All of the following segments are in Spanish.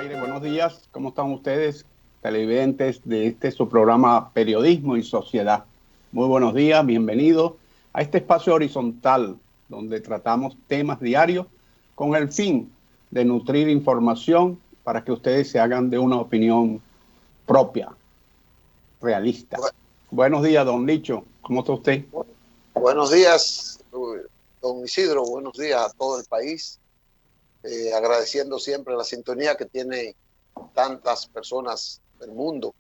aire. Buenos días. ¿Cómo están ustedes, televidentes de su programa Periodismo y Sociedad? Muy buenos días, bienvenidos a este espacio horizontal donde tratamos temas diarios con el fin de nutrir información para que ustedes se hagan de una opinión propia, realista. Buenos días, don Licho. ¿Cómo está usted? Buenos días, don Isidro. Buenos días a todo el país. Agradeciendo siempre la sintonía que tiene tantas personas del mundo,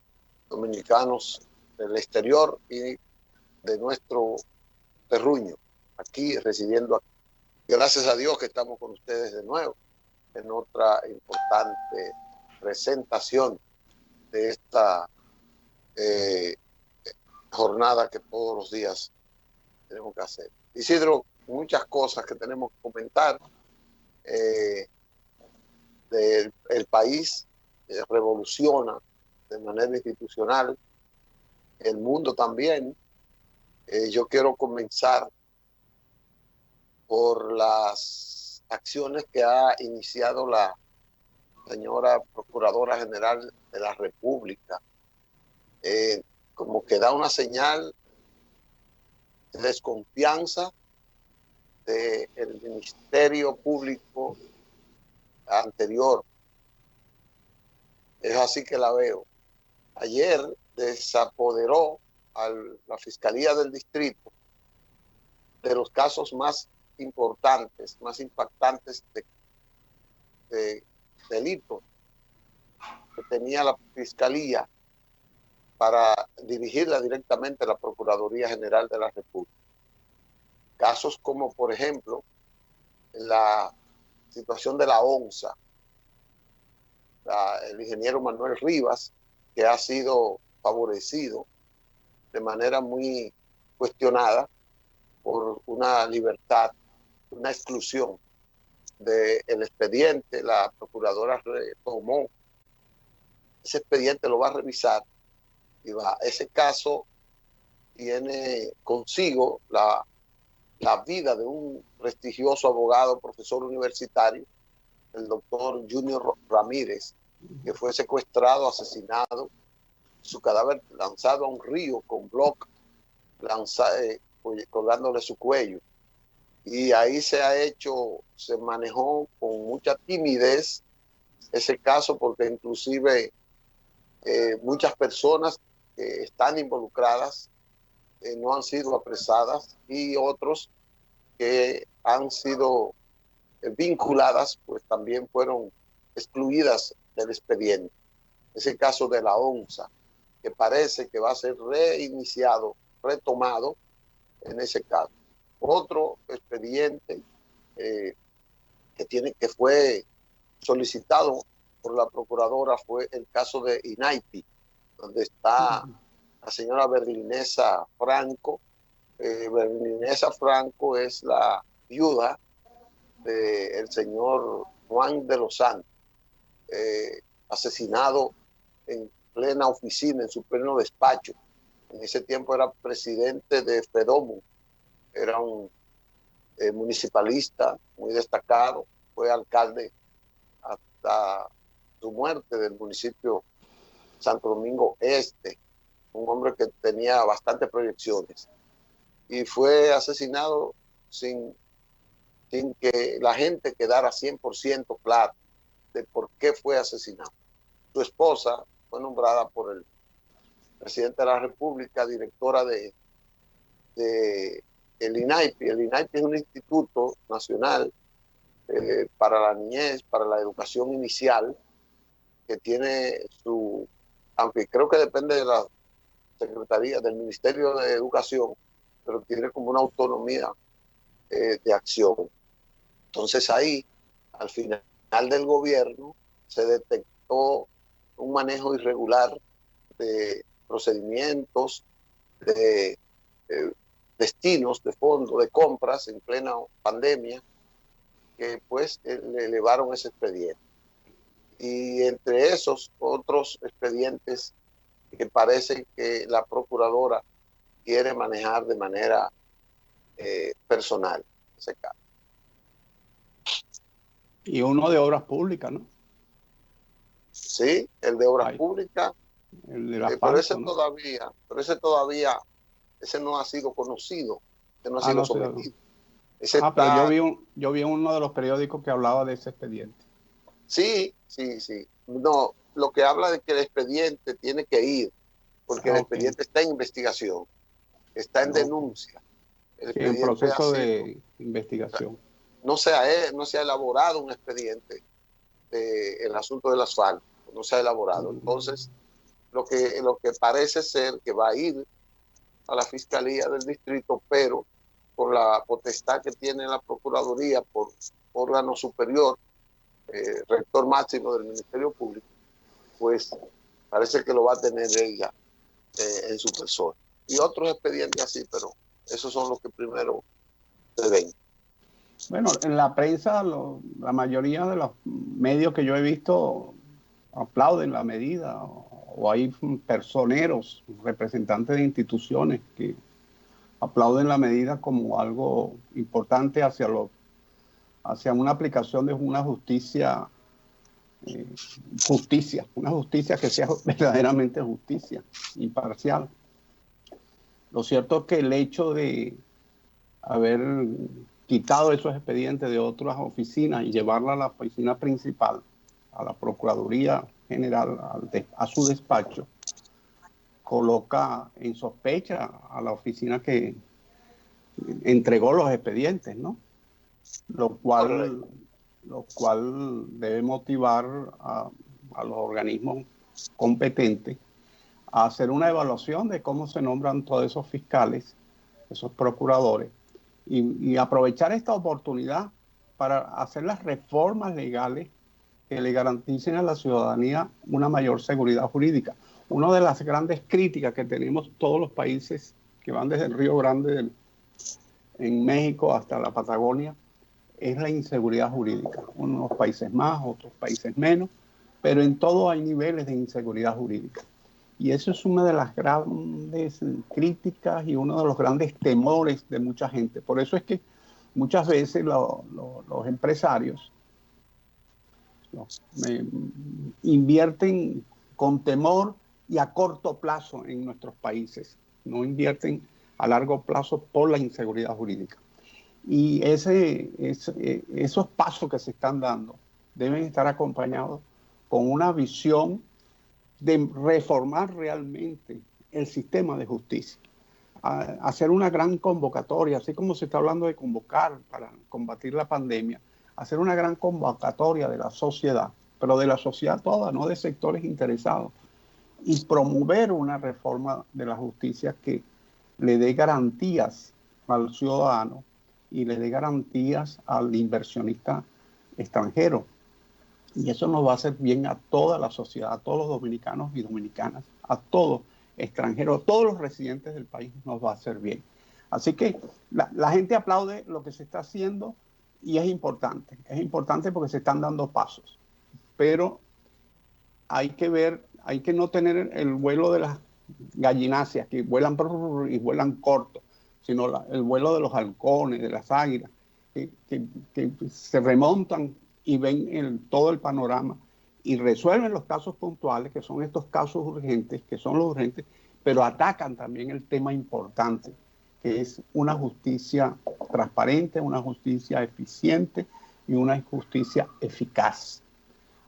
dominicanos del exterior y de nuestro terruño, aquí residiendo aquí. Gracias a Dios que estamos con ustedes de nuevo en otra importante presentación de esta jornada que todos los días tenemos que hacer. Isidro, muchas cosas que tenemos que comentar. El país revoluciona de manera institucional, el mundo también. Yo quiero comenzar por las acciones que ha iniciado la señora Procuradora General de la República, como que da una señal de desconfianza del Ministerio Público anterior. Es así que la veo. Ayer desapoderó a la Fiscalía del Distrito de los casos más importantes, más impactantes de delitos que tenía la Fiscalía para dirigirla directamente a la Procuraduría General de la República. Casos como, por ejemplo, la situación de la ONSA, el ingeniero Manuel Rivas, que ha sido favorecido de manera muy cuestionada por una libertad, una exclusión del expediente. La procuradora retomó ese expediente, lo va a revisar y ese caso tiene consigo la vida de un prestigioso abogado, profesor universitario, el doctor Junior Ramírez, que fue secuestrado, asesinado, su cadáver lanzado a un río con bloc colgándole su cuello. Y ahí se manejó con mucha timidez ese caso, porque inclusive muchas personas que están involucradas no han sido apresadas, y otros que han sido vinculadas, pues también fueron excluidas del expediente. Ese caso de la ONSA, que parece que va a ser reiniciado, retomado en ese caso. Otro expediente que fue solicitado por la procuradora fue el caso de INAIPI, donde está la señora Berlinesa Franco. Berlinesa Franco es la viuda del señor Juan de los Santos, asesinado en plena oficina, en su pleno despacho. En ese tiempo era presidente de FEDOMO, era un municipalista muy destacado, fue alcalde hasta su muerte del municipio Santo Domingo Este, un hombre que tenía bastantes proyecciones, y fue asesinado sin que la gente quedara 100% clara de por qué fue asesinado. Su esposa fue nombrada por el presidente de la República directora de el INAIPI. El INAIPI es un instituto nacional para la niñez, para la educación inicial, que tiene aunque creo que depende de la Secretaría, del Ministerio de Educación, pero tiene como una autonomía de acción. Entonces ahí, al final del gobierno, se detectó un manejo irregular de procedimientos, de destinos de fondo, de compras en plena pandemia, que pues le elevaron ese expediente. Y entre esos otros expedientes que parece que la procuradora quiere manejar de manera personal, ese caso. Y uno de obras públicas, ¿no? Sí, el de obras Ay, públicas, el del pero asfalto, ¿no? ese no ha sido conocido, ese no ha Ah, sido no sé. sometido. Ese Pero está, yo vi en uno de los periódicos que hablaba de ese expediente. sí, sí, sí. No, lo que habla de que el expediente tiene que ir, porque el Ah, ok. expediente está en investigación, está en Ok. denuncia. El Sí, en expediente ha proceso sido, de investigación. no se ha elaborado un expediente el asunto del asfalto, no se ha elaborado. Mm. Entonces, lo que parece ser que va a ir a la Fiscalía del Distrito, pero por la potestad que tiene la Procuraduría, por órgano superior, rector máximo del Ministerio Público, pues parece que lo va a tener ella en su persona. Y otros expedientes así, pero esos son los que primero se ven. Bueno, en la prensa, la mayoría de los medios que yo he visto aplauden la medida, o hay personeros, representantes de instituciones que aplauden la medida como algo importante hacia una aplicación de una eh, una justicia que sea verdaderamente justicia, imparcial. Lo cierto es que el hecho de haber quitado esos expedientes de otras oficinas y llevarla a la oficina principal, a la Procuraduría General, a su despacho, coloca en sospecha a la oficina que entregó los expedientes, ¿no? Lo Correcto. cual, lo cual debe motivar a los organismos competentes a hacer una evaluación de cómo se nombran todos esos fiscales, esos procuradores, y aprovechar esta oportunidad para hacer las reformas legales que le garanticen a la ciudadanía una mayor seguridad jurídica. Una de las grandes críticas que tenemos todos los países que van desde el Río Grande en México hasta la Patagonia es la inseguridad jurídica. Unos países más, otros países menos, pero en todo hay niveles de inseguridad jurídica. Y eso es una de las grandes críticas y uno de los grandes temores de mucha gente. Por eso es que muchas veces los empresarios eh, invierten con temor y a corto plazo en nuestros países. No invierten a largo plazo por la inseguridad jurídica. Y esos pasos que se están dando deben estar acompañados con una visión de reformar realmente el sistema de justicia, hacer una gran convocatoria, así como se está hablando de convocar para combatir la pandemia, hacer una gran convocatoria de la sociedad, pero de la sociedad toda, no de sectores interesados, y promover una reforma de la justicia que le dé garantías al ciudadano y le dé garantías al inversionista extranjero. Y eso nos va a hacer bien a toda la sociedad, a todos los dominicanos y dominicanas, a todos extranjeros, a todos los residentes del país nos va a hacer bien. Así que la gente aplaude lo que se está haciendo y es importante porque se están dando pasos, pero hay que ver, hay que no tener el vuelo de las gallináceas que vuelan y vuelan corto, sino el vuelo de los halcones, de las águilas, que se remontan y ven todo el panorama y resuelven los casos puntuales, que son estos casos urgentes, que son los urgentes, pero atacan también el tema importante, que es una justicia transparente, una justicia eficiente y una justicia eficaz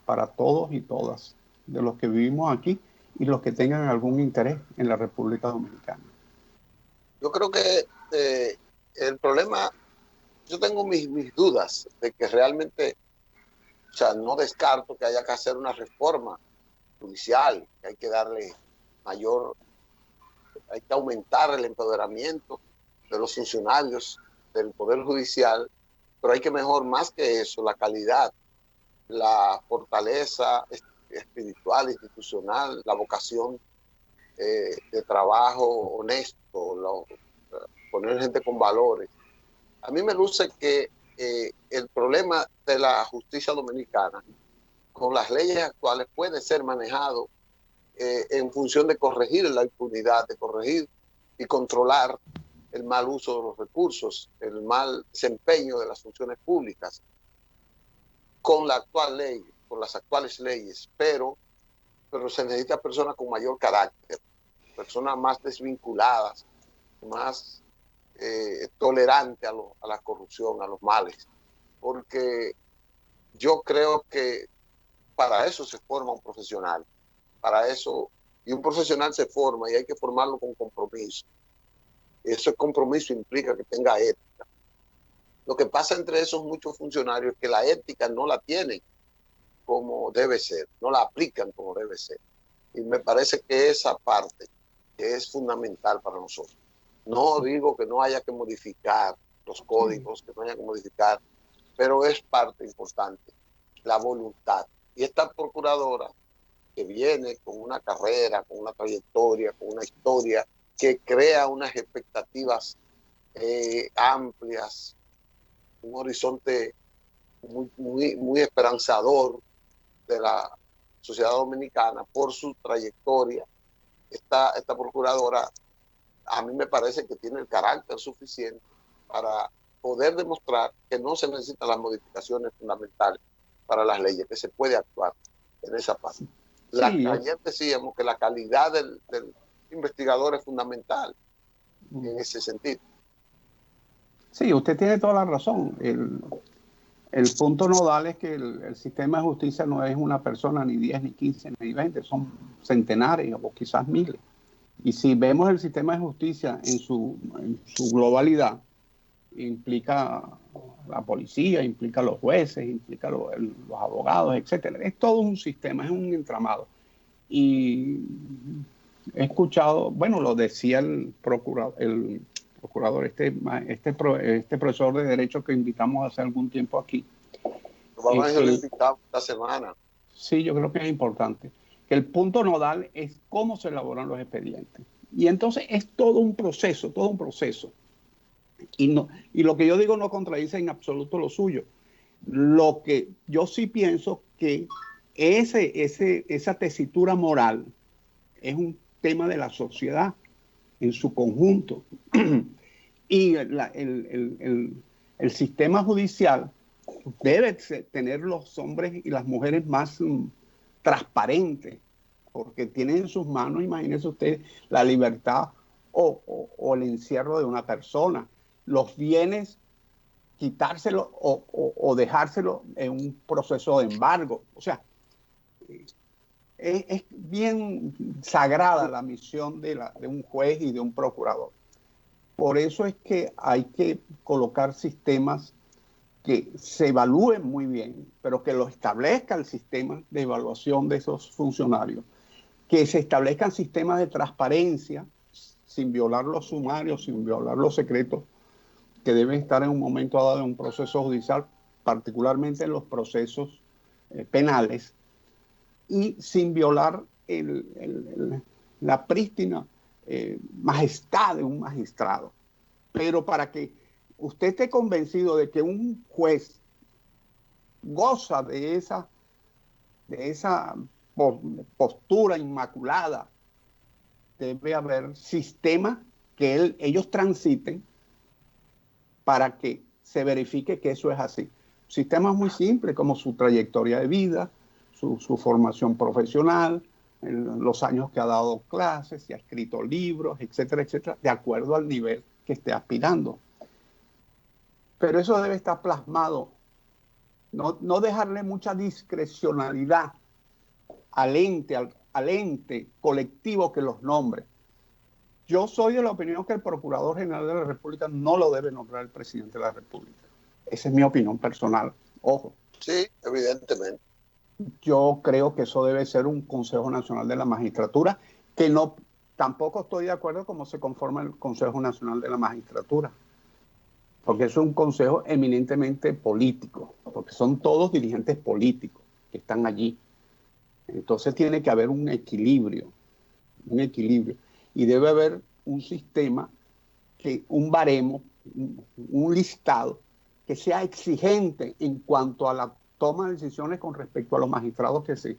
para todos y todas de los que vivimos aquí y los que tengan algún interés en la República Dominicana. Yo creo que el problema, yo tengo mis dudas de que realmente, o sea, no descarto que haya que hacer una reforma judicial, que hay que darle mayor, hay que aumentar el empoderamiento de los funcionarios del Poder Judicial, pero hay que mejorar más que eso, la calidad, la fortaleza espiritual, institucional, la vocación de trabajo honesto, poner gente con valores. A mí me luce que el problema de la justicia dominicana con las leyes actuales puede ser manejado en función de corregir la impunidad, de corregir y controlar el mal uso de los recursos, el mal desempeño de las funciones públicas con la actual ley, con las actuales leyes, pero pero se necesita personas con mayor carácter, personas más desvinculadas, más tolerantes a la corrupción, a los males, porque yo creo que para eso se forma un profesional, para eso, y un profesional se forma y hay que formarlo con compromiso. Ese compromiso implica que tenga ética. Lo que pasa entre esos muchos funcionarios es que la ética no la tienen como debe ser, no la aplican como debe ser. Y me parece que esa parte es fundamental para nosotros. No digo que no haya que modificar los códigos, que no haya que modificar, pero es parte importante, la voluntad. Y esta procuradora que viene con una carrera, con una trayectoria, con una historia, que crea unas expectativas amplias, un horizonte muy esperanzador de la sociedad dominicana por su trayectoria. Esta procuradora a mí me parece que tiene el carácter suficiente para poder demostrar que no se necesitan las modificaciones fundamentales para las leyes, que se puede actuar en esa parte. Sí, Ayer decíamos que la calidad del investigador es fundamental en ese sentido. sí, usted tiene toda la razón. El punto nodal es que el sistema de justicia no es una persona, ni 10, ni 15, ni 20, son centenares o quizás miles. Y si vemos el sistema de justicia en su globalidad, implica la policía, implica los jueces, implica los abogados, etcétera. Es todo un sistema, es un entramado. Y he escuchado, bueno, lo decía el procurador, este profesor de Derecho que invitamos hace algún tiempo aquí. Vamos a invitar esta semana. Sí, yo creo que es importante. Que el punto nodal es cómo se elaboran los expedientes. Y entonces es todo un proceso, todo un proceso. Y lo que yo digo no contradice en absoluto lo suyo. Lo que yo sí pienso que esa tesitura moral es un tema de la sociedad en su conjunto. Y el sistema judicial debe tener los hombres y las mujeres más transparentes, porque tienen en sus manos, imagínense usted, la libertad o el encierro de una persona, los bienes, quitárselo o dejárselo en un proceso de embargo. O sea, es bien sagrada la misión de un juez y de un procurador. Por eso es que hay que colocar sistemas que se evalúen muy bien, pero que lo establezca el sistema de evaluación de esos funcionarios, que se establezcan sistemas de transparencia sin violar los sumarios, sin violar los secretos que deben estar en un momento dado en un proceso judicial, particularmente en los procesos penales, y sin violar la prístina majestad de un magistrado. Pero para que usted esté convencido de que un juez goza de esa postura inmaculada, debe haber sistemas que ellos transiten para que se verifique que eso es así. Sistemas muy simples como su trayectoria de vida, su formación profesional, los años que ha dado clases, si ha escrito libros, etcétera, etcétera, de acuerdo al nivel que esté aspirando. Pero eso debe estar plasmado, no dejarle mucha discrecionalidad al ente colectivo que los nombre. Yo soy de la opinión que el Procurador General de la República no lo debe nombrar el Presidente de la República. Esa es mi opinión personal. Ojo. Sí, evidentemente. Yo creo que eso debe ser un Consejo Nacional de la Magistratura, que no, tampoco estoy de acuerdo cómo se conforma el Consejo Nacional de la Magistratura, porque es un consejo eminentemente político, porque son todos dirigentes políticos que están allí. Entonces tiene que haber un equilibrio, y debe haber un sistema, un baremo, un listado que sea exigente en cuanto a la toma de decisiones con respecto a los magistrados que se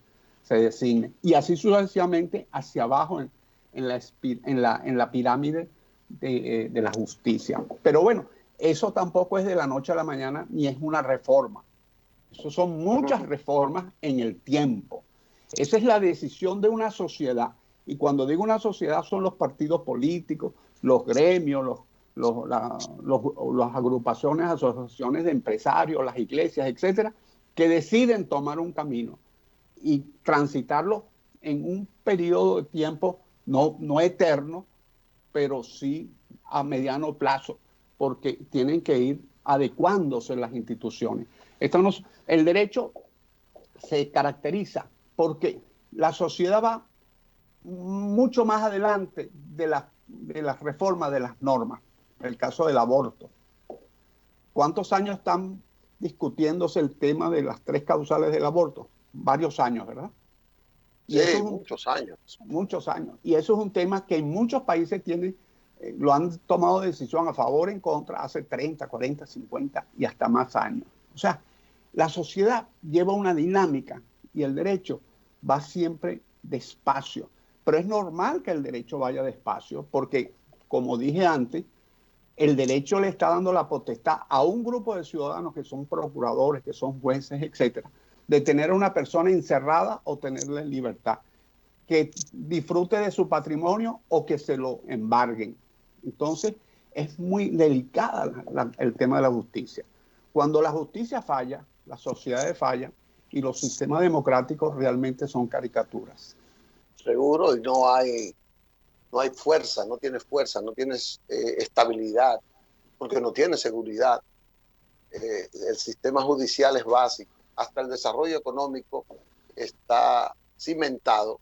designen, y así sucesivamente hacia abajo en la pirámide de la justicia. Pero bueno, eso tampoco es de la noche a la mañana ni es una reforma. Eso son muchas reformas en el tiempo. Esa es la decisión de una sociedad. Y cuando digo una sociedad son los partidos políticos, los gremios, las agrupaciones, asociaciones de empresarios, las iglesias, etcétera, que deciden tomar un camino y transitarlo en un periodo de tiempo no eterno, pero sí a mediano plazo, porque tienen que ir adecuándose las instituciones. El derecho se caracteriza porque la sociedad va mucho más adelante de las reformas de las normas. El caso del aborto. ¿Cuántos años están discutiéndose el tema de las 3 causales del aborto? Varios años, ¿verdad? Y eso Sí, es muchos años. muchos años. Y eso es un tema que en muchos países lo han tomado decisión a favor, en contra, hace 30, 40, 50 y hasta más años. O sea, la sociedad lleva una dinámica y el derecho va siempre despacio. Pero es normal que el derecho vaya despacio porque, como dije antes, el derecho le está dando la potestad a un grupo de ciudadanos que son procuradores, que son jueces, etcétera, de tener a una persona encerrada o tenerla en libertad, que disfrute de su patrimonio o que se lo embarguen. Entonces, es muy delicada el tema de la justicia. Cuando la justicia falla, las sociedades fallan y los sistemas democráticos realmente son caricaturas. Seguro, y no hay fuerza, no tienes estabilidad, porque no tienes seguridad. El sistema judicial es básico. Hasta el desarrollo económico está cimentado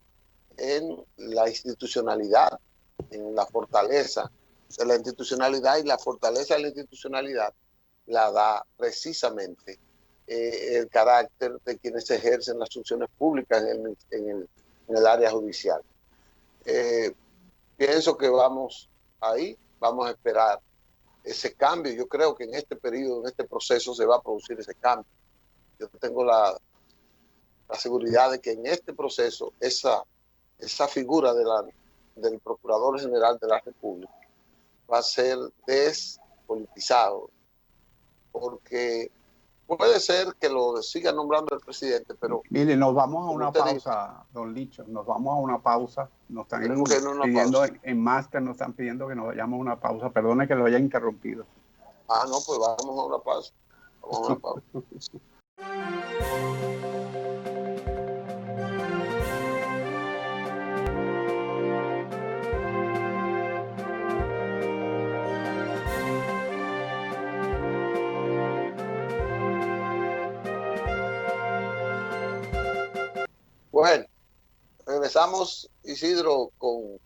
en la institucionalidad, en la fortaleza de la institucionalidad, y la fortaleza de la institucionalidad la da precisamente el carácter de quienes ejercen las funciones públicas en el área judicial. Pienso que vamos ahí, vamos a esperar ese cambio. Yo creo que en este periodo, en este proceso, se va a producir ese cambio. Yo tengo la seguridad de que en este proceso esa figura del Procurador General de la República va a ser despolitizado, porque puede ser que lo siga nombrando el presidente, pero Mire, nos vamos a como una usted dice, pausa, don Licho, nos vamos a una pausa. Nos están tenemos que irnos a una pidiendo pausa. en máster, nos están pidiendo que nos vayamos a una pausa. Perdone que lo haya interrumpido. Ah, no, pues vamos a una pausa. Vamos a una pausa. Bueno, regresamos, Isidro, con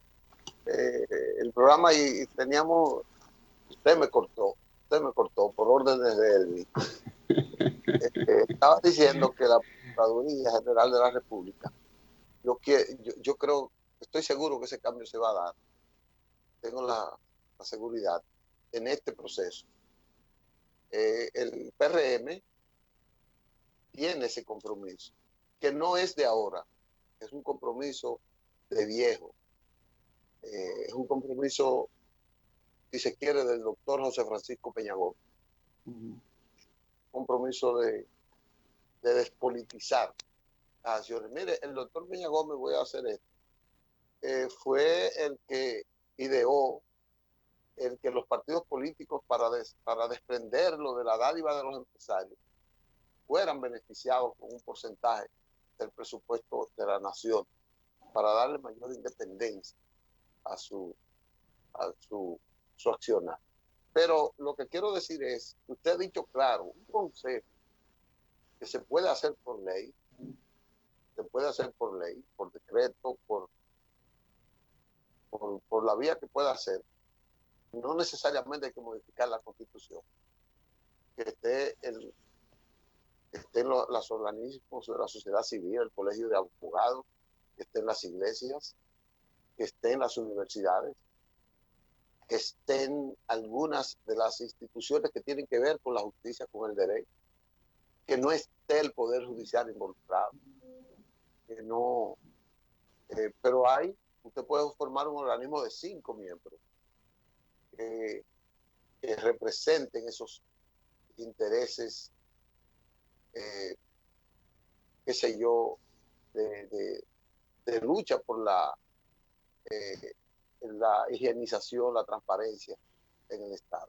el programa y teníamos, usted me cortó por órdenes de él. Estaba diciendo que la Procuraduría General de la República, yo creo, estoy seguro que ese cambio se va a dar. Tengo la seguridad en este proceso. El PRM tiene ese compromiso, que no es de ahora, es un compromiso de viejo. Es un compromiso, si se quiere, del doctor José Francisco Peña Gómez. Compromiso de despolitizar las acciones. Mire, el doctor Peña Gómez, voy a hacer esto, fue el que ideó el que los partidos políticos, para desprenderlo de la dádiva de los empresarios, fueran beneficiados con un porcentaje del presupuesto de la nación, para darle mayor independencia a su accionar. Pero lo que quiero decir es, usted ha dicho claro, un consejo que se puede hacer por ley, por decreto, por la vía que pueda hacer. No necesariamente hay que modificar la Constitución. Que estén los organismos de la sociedad civil, el colegio de abogados, que estén las iglesias, que estén las universidades, que estén algunas de las instituciones que tienen que ver con la justicia, con el derecho, que no esté el Poder Judicial involucrado, que no, pero usted puede formar un organismo de 5 miembros que representen esos intereses, qué sé yo, de, de- de lucha por eh, la higienización, la transparencia en el Estado.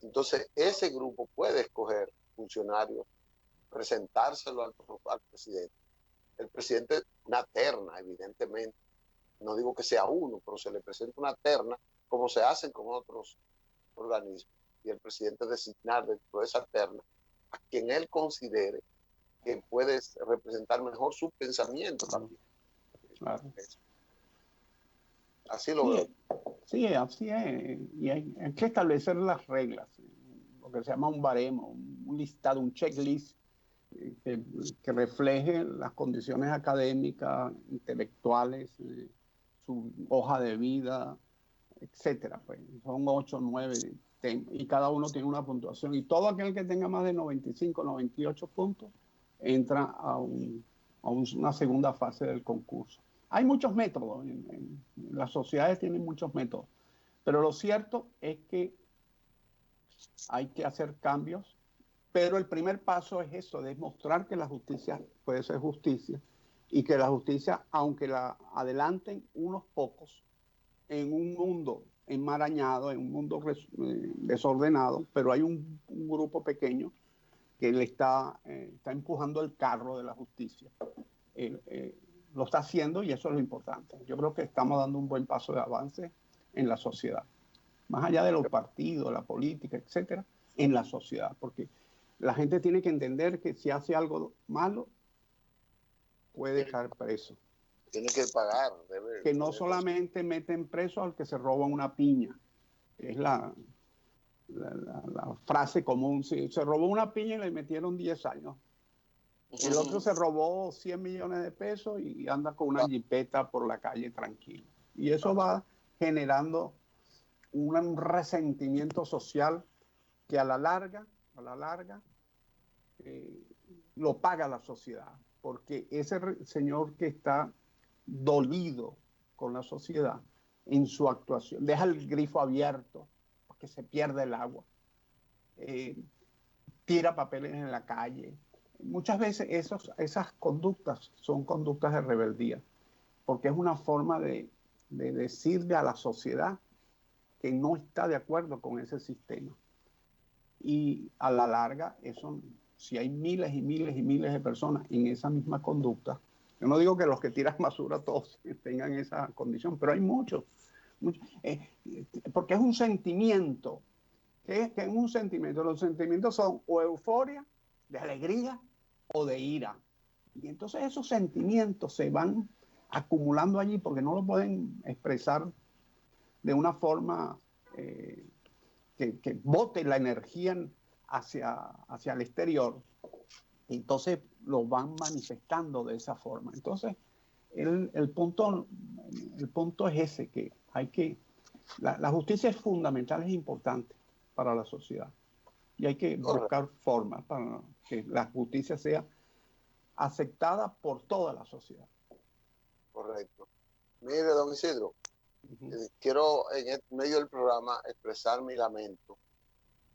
Entonces, ese grupo puede escoger funcionarios, presentárselo al presidente. El presidente, una terna, evidentemente, no digo que sea uno, pero se le presenta una terna, como se hacen con otros organismos, y el presidente designar dentro de esa terna a quien él considere que puede representar mejor su pensamiento también. Claro. Así lo Sí, veo. sí, así es. Y hay que establecer las reglas, lo que se llama un baremo, un listado, un checklist que, que refleje las condiciones académicas, intelectuales, su hoja de vida, etcétera. Pues son 8 o 9 y cada uno tiene una puntuación. Y todo aquel que tenga más de 95, 98 puntos entra a una segunda fase del concurso. Hay muchos métodos, las sociedades tienen muchos métodos, pero lo cierto es que hay que hacer cambios, pero el primer paso es eso, demostrar que la justicia puede ser justicia y que la justicia, aunque la adelanten unos pocos, en un mundo enmarañado, en un mundo desordenado, pero hay un grupo pequeño que le está empujando el carro de la justicia. Lo está haciendo y eso es lo importante. Yo creo que estamos dando un buen paso de avance en la sociedad, más allá de los partidos, la política, etcétera, en la sociedad, porque la gente tiene que entender que si hace algo malo, puede caer preso. Tiene que pagar, debe, Que no debe solamente meten preso al que se roba una piña, es la frase común. Si se robó una piña y le metieron 10 años. El otro se robó 100 millones de pesos y anda con una jipeta por la calle tranquilo. Y eso va generando un resentimiento social que a la larga, eh, lo paga la sociedad. Porque ese señor que está dolido con la sociedad en su actuación, deja el grifo abierto porque se pierde el agua, eh, tira papeles en la calle. Muchas veces esas conductas son conductas de rebeldía, porque es una forma de decirle a la sociedad que no está de acuerdo con ese sistema. Y a la larga, eso, si hay miles y miles y miles de personas en esa misma conducta, yo no digo que los que tiran basura todos tengan esa condición, pero hay muchos, muchos porque es un sentimiento. ¿Qué es un sentimiento? Los sentimientos son o euforia, de alegría o de ira. Y entonces esos sentimientos se van acumulando allí porque no lo pueden expresar de una forma eh, que bote la energía hacia el exterior. Entonces lo van manifestando de esa forma. Entonces el punto es ese, que hay que... La justicia es fundamental, es importante para la sociedad. Y hay que correcto, buscar formas para que la justicia sea aceptada por toda la sociedad. correcto. Mire, don Isidro, quiero en el medio del programa expresar mi lamento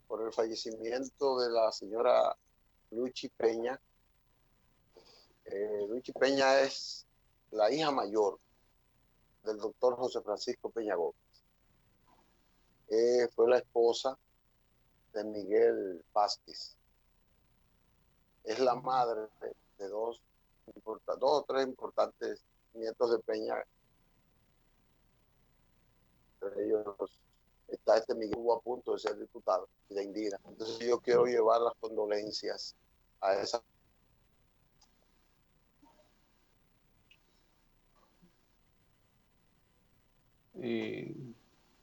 por el fallecimiento de la señora Luchi Peña. Luchi Peña es la hija mayor del doctor José Francisco Peña Gómez. Fue la esposa de Miguel Vázquez. Es la madre de dos o tres importantes nietos de Peña. Entre ellos está este Miguel, estuvo a punto de ser diputado, y de Indira. Entonces yo quiero llevar las condolencias a esa.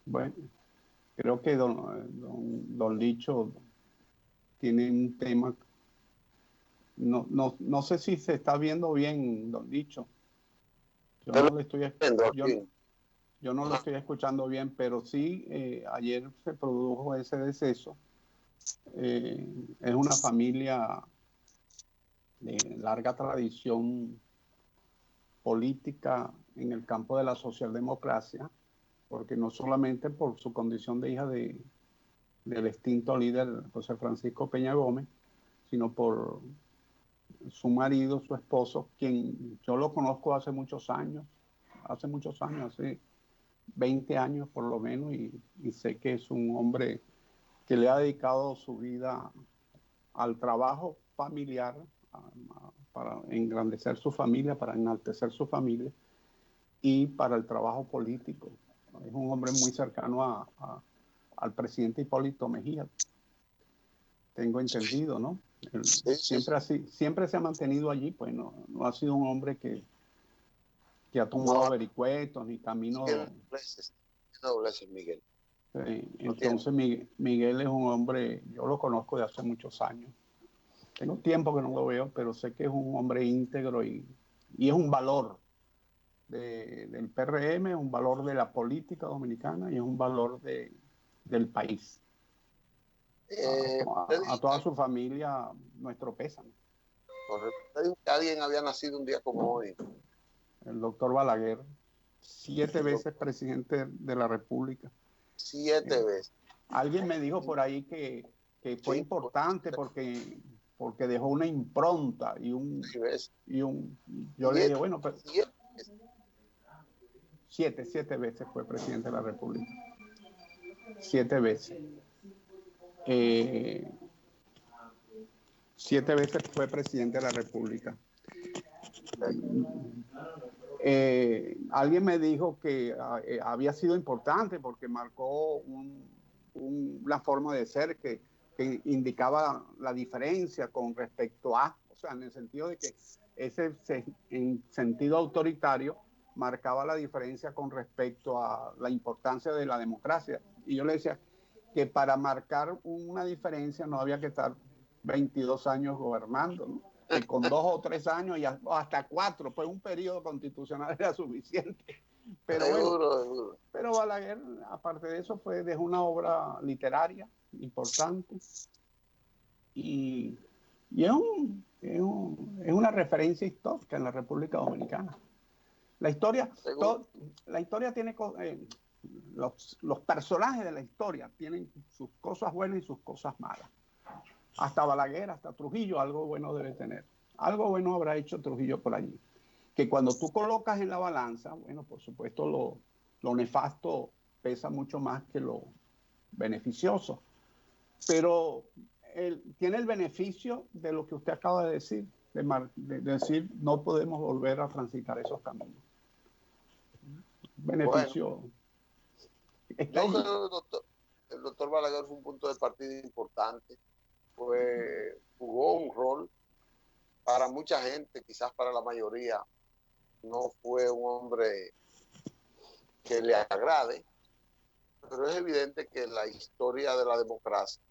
Bueno, creo que don Licho tiene un tema. No sé si se está viendo bien, don Licho. Yo no le estoy, yo, Aquí. yo no lo estoy escuchando bien, pero sí, ayer se produjo ese deceso. Es una familia de larga tradición política en el campo de la socialdemocracia, porque no solamente por su condición de hija del extinto líder José Francisco Peña Gómez, sino por su marido, su esposo, quien yo lo conozco hace 20 años por lo menos, y sé que es un hombre que le ha dedicado su vida al trabajo familiar, para engrandecer su familia, para enaltecer su familia, y para el trabajo político. Es un hombre muy cercano al presidente Hipólito Mejía, tengo entendido, ¿no? Él Sí, sí, sí. siempre se ha mantenido allí, pues no ha sido un hombre que ha tomado No vericuetos ni camino. tiene dobleces, Miguel. No tiene. Entonces Miguel es un hombre, yo lo conozco de hace muchos años. Tengo tiempo que no lo veo, pero sé que es un hombre íntegro y es un valor del PRM, es un valor de la política dominicana y es un valor del país. Usted A dijo, toda su familia, nuestro pésame. correcto, usted dijo que alguien había nacido un día como hoy. El doctor Balaguer, 7 El veces doctor, presidente de la República. 7 veces. Alguien me dijo por ahí que fue Sí, pues, importante porque dejó una impronta seis veces. yo le dije, Siete, bueno, pero 7 veces. 7 veces fue presidente de la República. 7 veces. Eh, 7 veces fue presidente de la República. Alguien me dijo que había sido importante porque marcó una forma de ser que indicaba la diferencia con respecto a, o sea, en el sentido de que en sentido autoritario marcaba la diferencia con respecto a la importancia de la democracia. Y yo le decía que para marcar una diferencia no había que estar 22 años gobernando, ¿no? Que con 2 o 3 años y hasta 4, pues un periodo constitucional era suficiente. Pero bueno, Seguro, seguro. pero Balaguer, aparte de eso, dejó una obra literaria importante y, y es una referencia histórica en la República Dominicana. La historia, Seguro. todo, la historia tiene los personajes de la historia tienen sus cosas buenas y sus cosas malas. Hasta Balaguer, hasta Trujillo, algo bueno debe tener. Algo bueno habrá hecho Trujillo por allí. Que cuando tú colocas en la balanza, bueno, por supuesto lo nefasto pesa mucho más que lo beneficioso. Pero tiene el beneficio de lo que usted acaba de decir, de decir no podemos volver a transitar esos caminos. Bueno, Beneficio está yo creo allí. que el doctor Balaguer fue un punto de partida importante. Jugó un rol para mucha gente, quizás para la mayoría. No fue un hombre que le agrade, pero es evidente que la historia de la democracia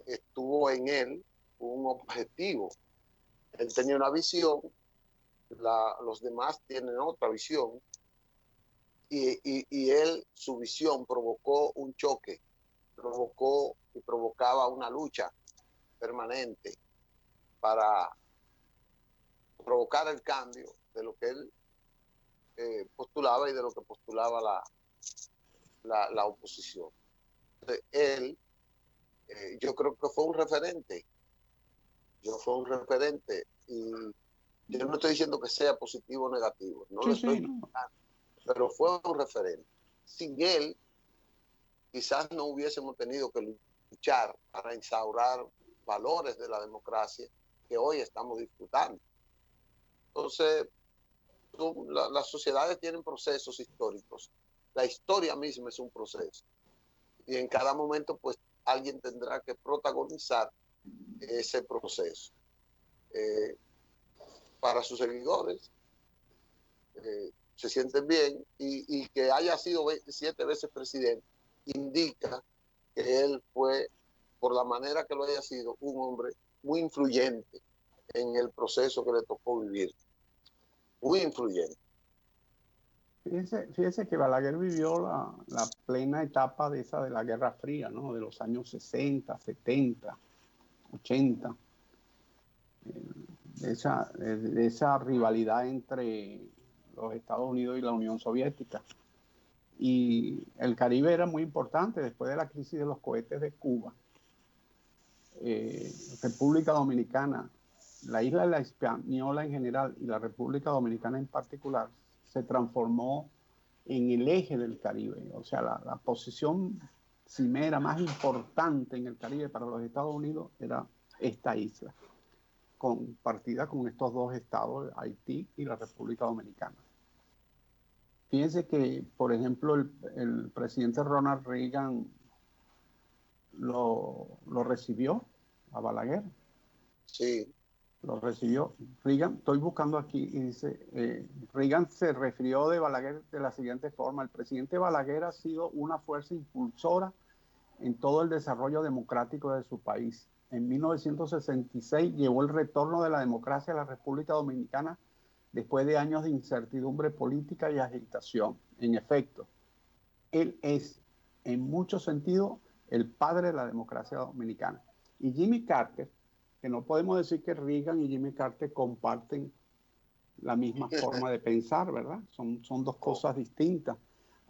estuvo en él un objetivo. Él tenía una visión, los demás tienen otra visión, y él, su visión provocó un choque, provocó y provocaba una lucha permanente para provocar el cambio de lo que él postulaba y de lo que postulaba la oposición. Entonces, él, yo creo que fue un referente, y yo no estoy diciendo que sea positivo o negativo, no lo Sí, estoy sí, no. criticando, pero fue un referente. Sin él, quizás no hubiésemos tenido que luchar para instaurar valores de la democracia que hoy estamos disfrutando. Entonces, las sociedades tienen procesos históricos. La historia misma es un proceso. Y en cada momento, pues, alguien tendrá que protagonizar ese proceso. Eh, para sus seguidores, se sienten bien, y que haya sido 27 veces presidente indica que él fue, por la manera que lo haya sido, un hombre muy influyente en el proceso que le tocó vivir. Muy influyente. Fíjese que Balaguer vivió la plena etapa de la Guerra Fría, ¿no? De los años 60, 70, 80, de esa rivalidad entre los Estados Unidos y la Unión Soviética. Y el Caribe era muy importante después de la crisis de los cohetes de Cuba. República Dominicana la isla de la Española en general y la República Dominicana en particular se transformó en el eje del Caribe. O sea, la posición cimera más importante en el Caribe para los Estados Unidos era esta isla, compartida con estos dos estados, Haití y la República Dominicana. Fíjense que, por ejemplo, el presidente Ronald Reagan lo recibió a Balaguer. Sí. Lo recibió Reagan. Estoy buscando aquí y dice, Reagan se refirió de Balaguer de la siguiente forma: el presidente Balaguer ha sido una fuerza impulsora en todo el desarrollo democrático de su país. En 1966 llevó el retorno de la democracia a la República Dominicana después de años de incertidumbre política y agitación. En efecto, él es, en muchos sentidos, el padre de la democracia dominicana. Y Jimmy Carter, que no podemos decir que Reagan y Jimmy Carter comparten la misma forma de pensar, ¿verdad? Son dos cosas distintas.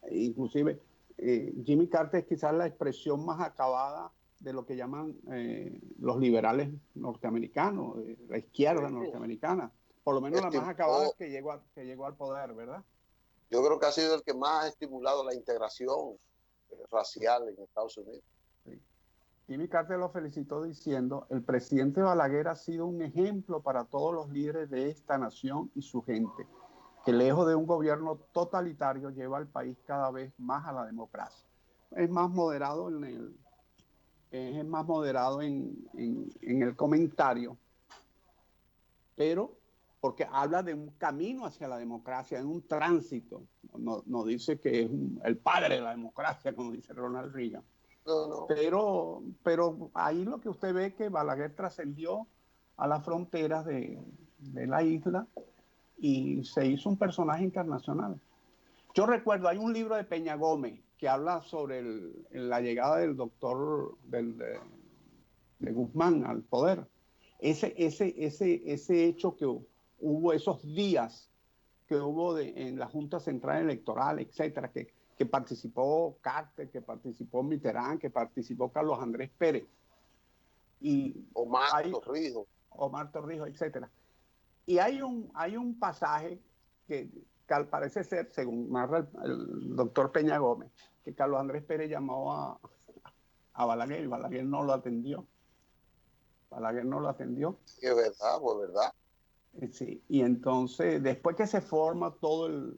Inclusive, Jimmy Carter es quizás la expresión más acabada de lo que llaman los liberales norteamericanos, la izquierda norteamericana. Por lo menos la más acabada que llegó al poder, ¿verdad? Yo creo que ha sido el que más ha estimulado la integración racial en Estados Unidos. Sí. Jimmy Carter lo felicitó diciendo: el presidente Balaguer ha sido un ejemplo para todos los líderes de esta nación y su gente, que lejos de un gobierno totalitario lleva al país cada vez más a la democracia. Es más moderado en el comentario, pero porque habla de un camino hacia la democracia, en un tránsito. No dice que es el padre de la democracia, como dice Ronald Reagan. No. Pero ahí lo que usted ve es que Balaguer trascendió a las fronteras de la isla y se hizo un personaje internacional. Yo recuerdo, hay un libro de Peña Gómez que habla sobre la llegada del doctor de Guzmán al poder. Ese hecho que hubo, esos días que hubo en la Junta Central Electoral, etcétera, que participó Carter, que participó Mitterrand, que participó Carlos Andrés Pérez. Y Omar Torrijos, etcétera. Y hay un pasaje que al parecer ser, según narra el doctor Peña Gómez, que Carlos Andrés Pérez llamó a Balaguer y Balaguer no lo atendió. Balaguer no lo atendió. Es verdad, pues verdad. Sí, y entonces, después que se forma todo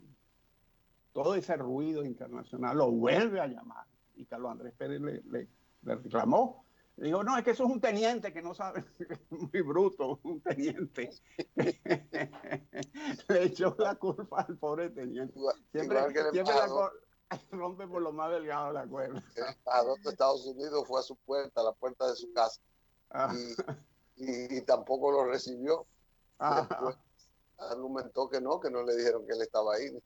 ese ruido internacional, lo vuelve a llamar. Y Carlos Andrés Pérez le reclamó. Le dijo: no, es que eso es un teniente que no sabe, muy bruto, un teniente. Le echó la culpa al pobre teniente. Siempre la rompe por lo más delgado de la cuerda. El embajador de Estados Unidos fue a la puerta de su casa, y tampoco lo recibió. Después argumentó que no le dijeron que él estaba ahí.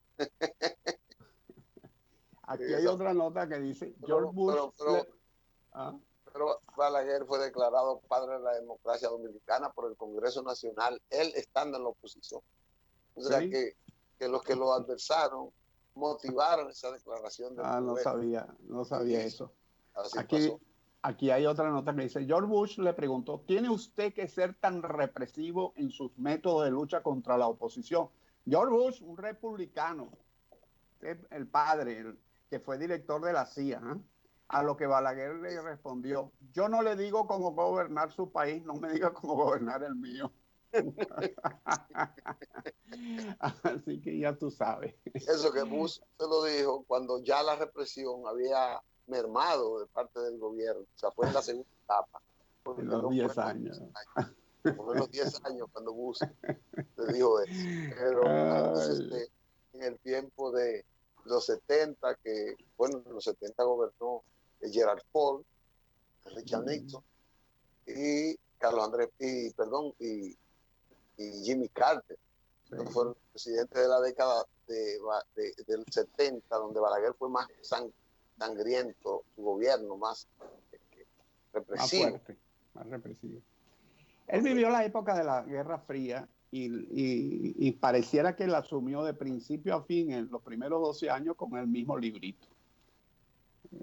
Aquí hay otra nota que dice: George Bush. Pero Balaguer fue declarado padre de la democracia dominicana por el Congreso Nacional, él estando en la oposición. O sea, ¿sí? que los que lo adversaron motivaron esa declaración del Congreso. No sabía eso. Aquí hay otra nota que dice: George Bush le preguntó: ¿tiene usted que ser tan represivo en sus métodos de lucha contra la oposición? George Bush, un republicano, el padre, que fue director de la CIA, ¿eh? A lo que Balaguer le respondió: yo no le digo cómo gobernar su país, no me diga cómo gobernar el mío. Así que ya tú sabes. Eso que Bush se lo dijo cuando ya la represión había mermado de parte del gobierno. O sea, fue en la segunda etapa. En los 10 años. Como en los 10 años cuando Bush le dijo eso. Pero entonces, en el tiempo de los 70, en los 70 gobernó Gerald Ford, Richard Nixon, y Carlos Andrés, y Jimmy Carter. Sí. Fueron presidentes de la década del 70, donde Balaguer fue más sangriento, su gobierno más represivo. Más represivo. Él vivió la época de la Guerra Fría y pareciera que él asumió de principio a fin en los primeros 12 años con el mismo librito.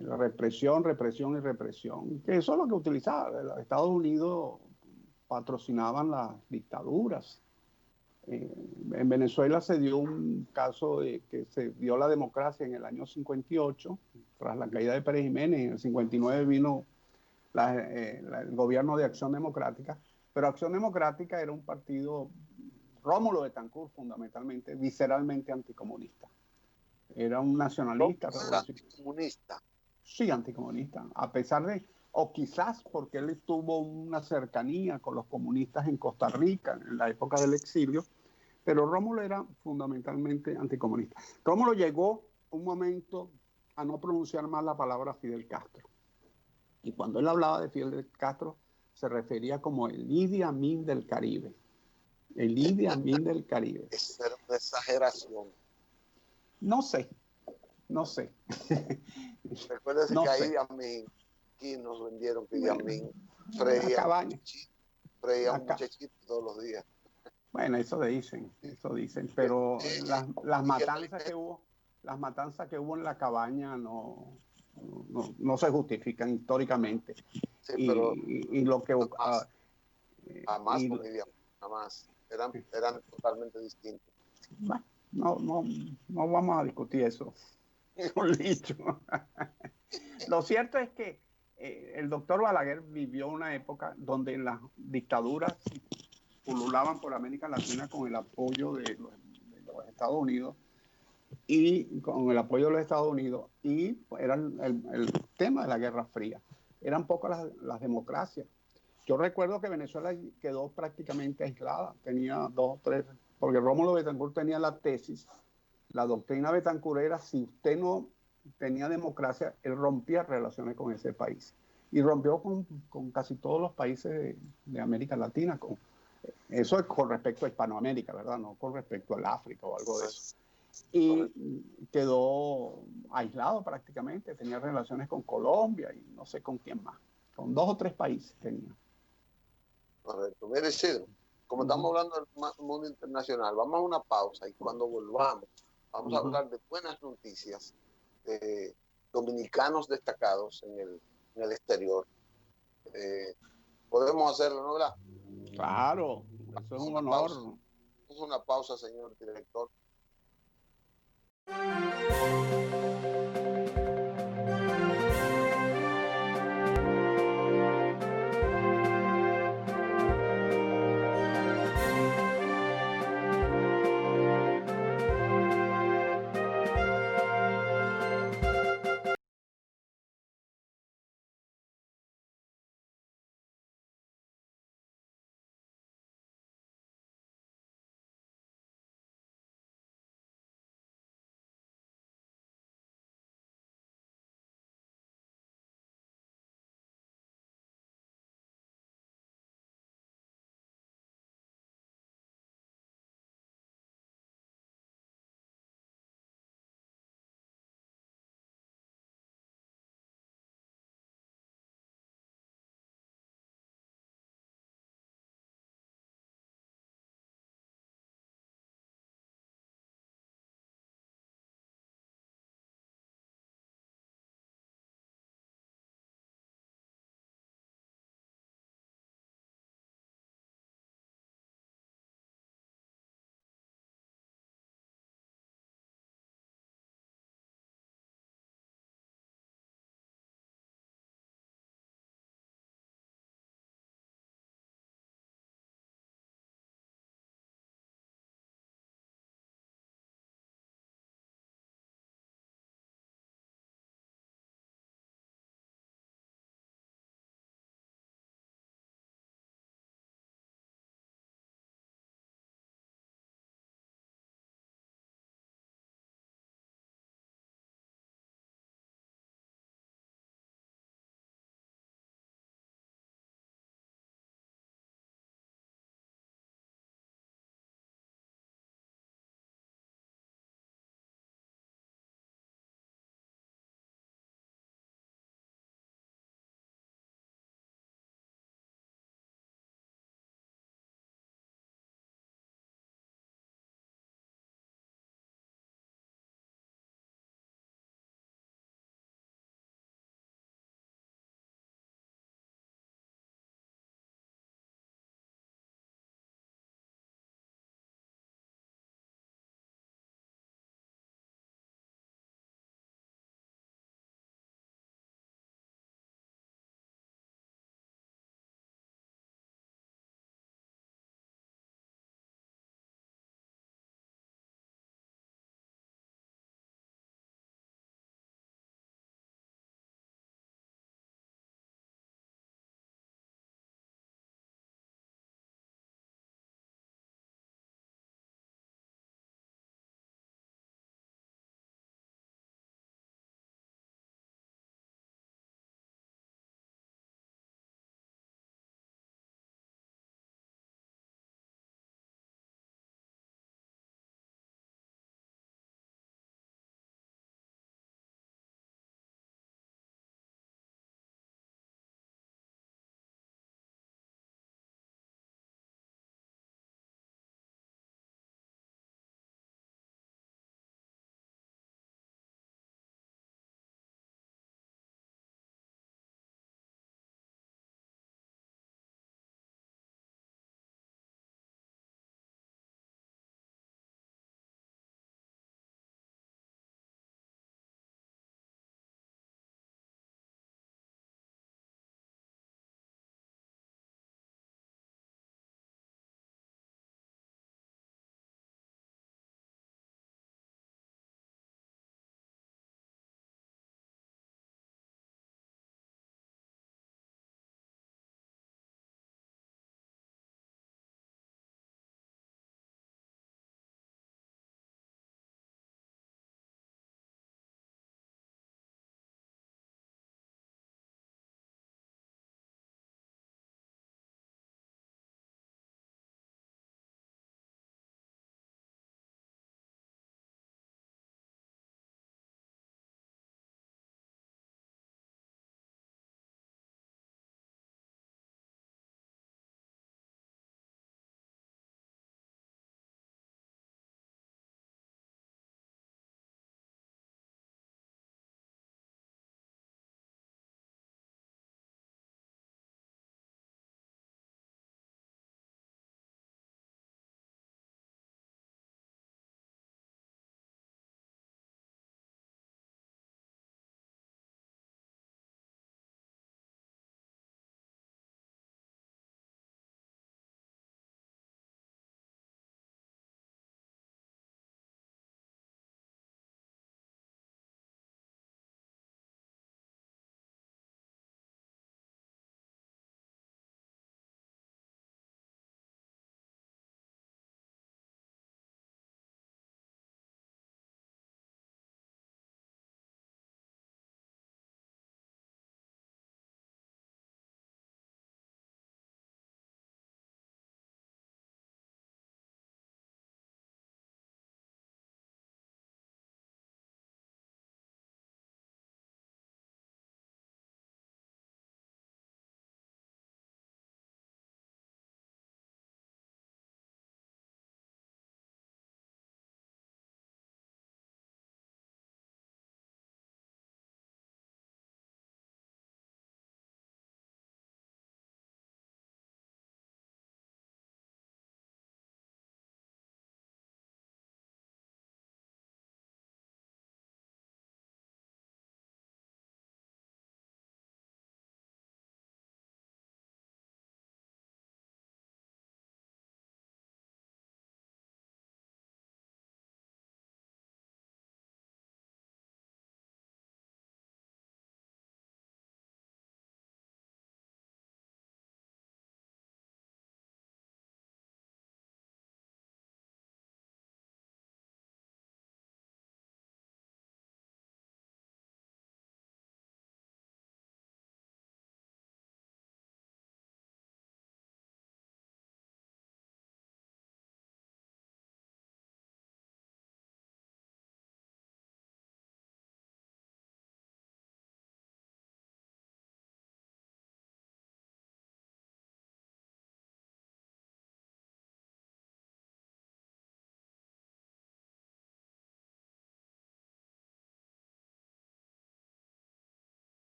La represión, represión y represión. Que eso es lo que utilizaba. Estados Unidos patrocinaban las dictaduras. En Venezuela se dio un caso de que se dio la democracia en el año 58, tras la caída de Pérez Jiménez. En el 59 vino el gobierno de Acción Democrática, pero Acción Democrática era un partido, Rómulo Betancourt fundamentalmente, visceralmente anticomunista. Era un nacionalista. Anticomunista. Sí, anticomunista, a pesar de, o quizás porque él tuvo una cercanía con los comunistas en Costa Rica en la época del exilio, pero Rómulo era fundamentalmente anticomunista. Rómulo llegó un momento a no pronunciar más la palabra Fidel Castro. Y cuando él hablaba de Fidel Castro, se refería como el Idi Amin del Caribe. El Idi Amin del Caribe. Es una exageración. No sé. Recuérdese no que ahí Idi Amin, aquí nos vendieron que Idi Amin freía un muchachito todos los días. Bueno, eso dicen, pero las matanzas que hubo en la cabaña no se justifican históricamente. Sí, pero y lo que jamás con Idi Amin, jamás. Eran totalmente distintos. Bueno, no vamos a discutir eso. Lo cierto es que el doctor Balaguer vivió una época donde las dictaduras pululaban por América Latina con el apoyo de los Estados Unidos y era el tema de la Guerra Fría. Eran pocas las democracias. Yo recuerdo que Venezuela quedó prácticamente aislada, tenía 2 o 3, porque Rómulo Betancourt tenía la tesis, la doctrina Betancourt era: si usted no tenía democracia, él rompía relaciones con ese país. Y rompió con casi todos los países de América Latina. Eso es con respecto a Hispanoamérica, ¿verdad? No con respecto al África o algo de eso. Y quedó aislado prácticamente, tenía relaciones con Colombia y no sé con quién más. Con 2 o 3 países tenía. Correcto. Mire, Isidro, como estamos hablando del mundo internacional, vamos a una pausa y cuando volvamos vamos a hablar de buenas noticias de dominicanos destacados en el exterior. Podemos hacerlo, ¿no? ¿Verdad? Claro, eso es un honor. Es una pausa, señor director.